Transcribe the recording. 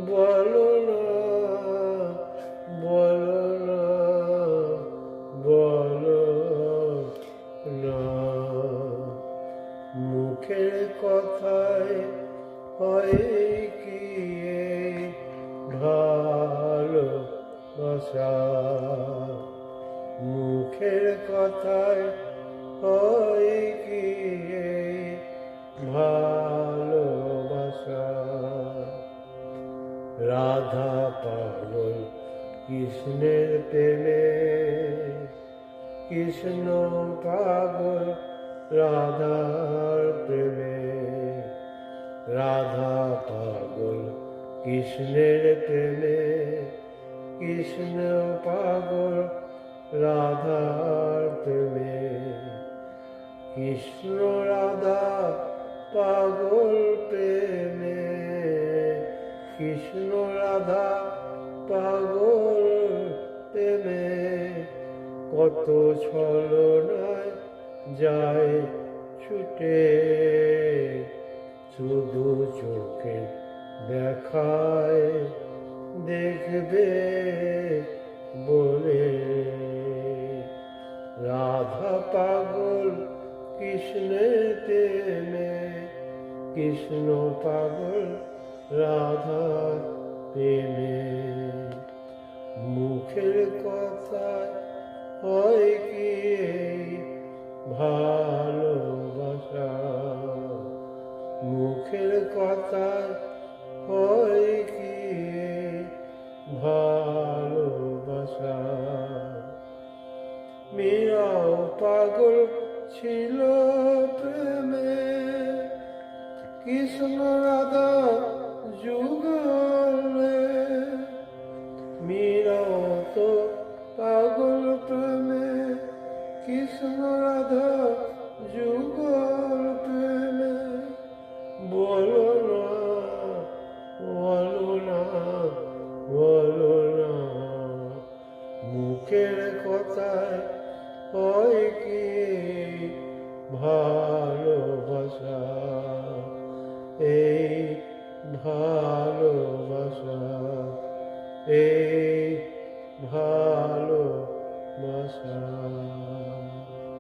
বলো না, বলো না, বলো না, মুখের কথায় হয় কি এই ভালোবাসা? মুখের কথায় হয় কি এই ভালোবাসা? রাধা পাগল কৃষ্ণের প্রেমে, কৃষ্ণ পাগল রাধার প্রেমে। রাধা পাগল কৃষ্ণের প্রেমে, কৃষ্ণ পাগল রাধার প্রেমে। কৃষ্ণ রাধা পাগল প্রেমে, কৃষ্ণ রাধা পাগল প্রেমে। কত ছলনায় যায় ছুটে, শুধু চোখে দেখায় দেখবে বলে। রাধা পাগল কৃষ্ণের প্রেমে, কৃষ্ণ পাগল রাধা প্রেমে। মুখের কথায় হয় কি এই ভালোবাসা? মুখের কথায় হয় কি এই ভালোবাসা? মীরাও পাগল ছিল প্রেমে, কৃষ্ণ রাধা যুগলে। মীরাও তো পাগল প্রেমে, কৃষ্ণ রাধা যুগল প্রেমে। বলো না, বলো না, বলো না, মুখের কথায় হয় কি ভালোবাসা? এই ভালোবাসা, এই ভালোবাসা।